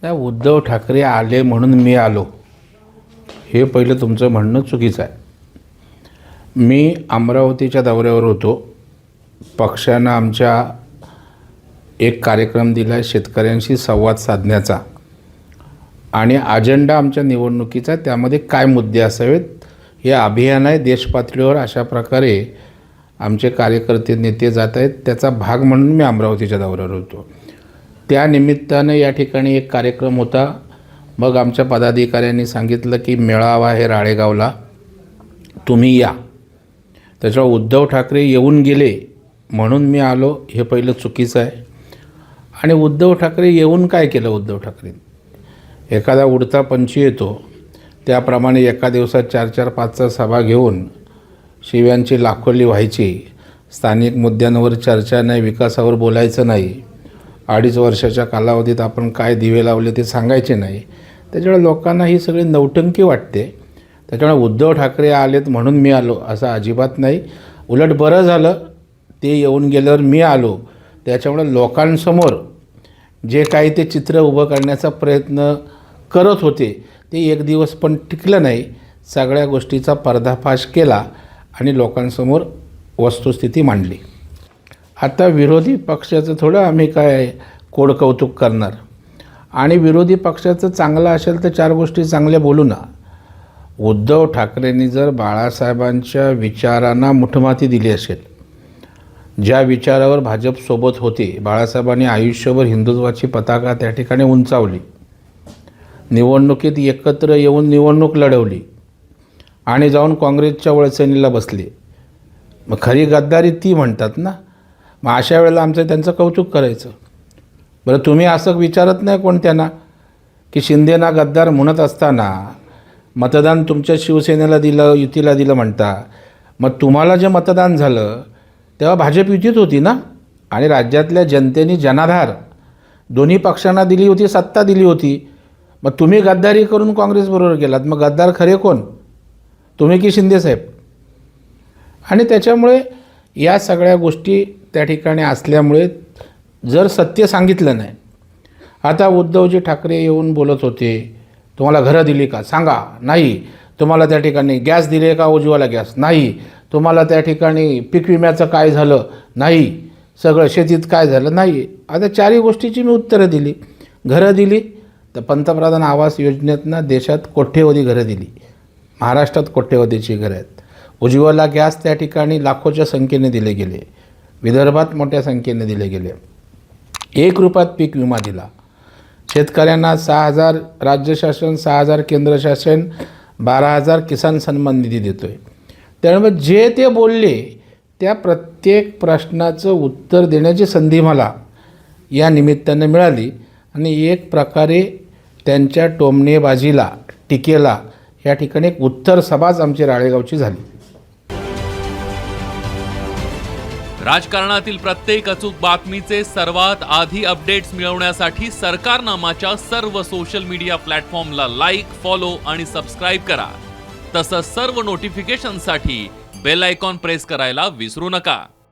नाही, उद्धव ठाकरे आले म्हणून मी आलो, हे पहिलं तुमचं म्हणणं चुकीचं आहे. मी अमरावतीच्या दौऱ्यावर होतो. पक्षानं आमच्या एक कार्यक्रम दिला आहे शेतकऱ्यांशी संवाद साधण्याचा, आणि अजेंडा आमच्या निवडणुकीचा, त्यामध्ये काय मुद्दे असावेत हे अभियान आहे देश पातळीवर. अशा प्रकारे आमचे कार्यकर्ते नेते जात आहेत. त्याचा भाग म्हणून मी अमरावतीच्या दौऱ्यावर होतो. त्या निमित्तानं या ठिकाणी एक कार्यक्रम होता. मग आमच्या पदाधिकाऱ्यांनी सांगितलं की मेळावा आहे राळेगावला, तुम्ही या. त्याच्यावर उद्धव ठाकरे येऊन गेले म्हणून मी आलो, हे पहिलं चुकीचं आहे. आणि उद्धव ठाकरे येऊन काय केलं? उद्धव ठाकरे एखादा उडता पंछी येतो त्याप्रमाणे एका दिवसात 4-4, 5 सभा घेऊन शिव्यांची लाखोली व्हायची. स्थानिक मुद्द्यांवर चर्चा नाही, विकासावर बोलायचं नाही. 2.5 वर्षाच्या कालावधीत आपण काय दिवे लावले ते सांगायचे नाही. त्याच्यामुळे लोकांना ही सगळी नौटंकी वाटते. त्याच्यामुळे उद्धव ठाकरे आलेत म्हणून मी आलो असं अजिबात नाही. उलट बरं झालं ते येऊन गेल्यावर मी आलो. त्याच्यामुळे लोकांसमोर जे काही ते चित्र उभं करण्याचा प्रयत्न करत होते ते एक दिवस पण टिकलं नाही. सगळ्या गोष्टीचा पर्दाफाश केला आणि लोकांसमोर वस्तुस्थिती मांडली. आता विरोधी पक्षाचं थोडं आम्ही काय कोडकौतुक करणार, आणि विरोधी पक्षाचं चांगलं असेल तर 4 गोष्टी चांगल्या बोलू ना. उद्धव ठाकरेंनी जर बाळासाहेबांच्या विचारांना मुठमाती दिली असेल, ज्या विचारावर भाजपसोबत होते, बाळासाहेबांनी आयुष्यभर हिंदुत्वाची पताका त्या ठिकाणी उंचावली, निवडणुकीत एकत्र येऊन निवडणूक लढवली आणि जाऊन काँग्रेसच्या वळसणीला बसले, मग खरी गद्दारी ती म्हणतात ना. मग अशा वेळेला आमचं त्यांचं कौतुक करायचं. बरं, तुम्ही असं विचारत नाही कोणत्यांना की शिंदेना गद्दार म्हणत असताना मतदान तुमच्या शिवसेनेला दिलं, युतीला दिलं म्हणता. मग तुम्हाला जे मतदान झालं तेव्हा भाजप युतीत होती ना, आणि राज्यातल्या जनतेने जनाधार दोन्ही पक्षांना दिली होती, सत्ता दिली होती. मग तुम्ही गद्दारी करून काँग्रेसबरोबर गेलात. मग गद्दार खरे कोण, तुम्ही की शिंदेसाहेब? आणि त्याच्यामुळे या सगळ्या गोष्टी त्या ठिकाणी असल्यामुळे जर सत्य सांगितलं नाही. आता उद्धवजी ठाकरे येऊन बोलत होते, तुम्हाला घरं दिली का सांगा, नाही. तुम्हाला त्या ठिकाणी गॅस दिले का, उज्ज्वला गॅस, नाही. तुम्हाला त्या ठिकाणी पीक विम्याचं काय झालं, नाही. सगळं शेतीत काय झालं, नाही. आता 4ही गोष्टीची मी उत्तरं दिली. घरं दिली तर पंतप्रधान आवास योजनेतनं देशात कोट्यवधी घरं दिली, महाराष्ट्रात कोट्यवधीची घरं आहेत. उज्ज्वला गॅस त्या ठिकाणी लाखोच्या संख्येने दिले गेले, विदर्भात मोठ्या संख्येने दिले गेले. 1 रुपयात पीक विमा दिला. शेतकऱ्यांना 6,000 राज्य शासन, 6,000 केंद्र शासन, 12,000 किसान सन्मान निधी देतो आहे. त्यामुळे जे ते बोलले त्या प्रत्येक प्रश्नाचं उत्तर देण्याची संधी मला या निमित्तानं मिळाली. आणि एक प्रकारे त्यांच्या टोमणेबाजीला, टीकेला या ठिकाणी एक उत्तर सभाच आमची राळेगावची झाली. राजकारणातील प्रत्येक अचूक बातमीचे सर्वात आधी अपडेट्स मिळवण्यासाठी सरकारनामाच्या सर्व सोशल मीडिया प्लॅटफॉर्मला लाईक, फॉलो आणि सबस्क्राईब करा. तसंच सर्व नोटिफिकेशनसाठी बेल आयकॉन प्रेस करायला विसरू नका.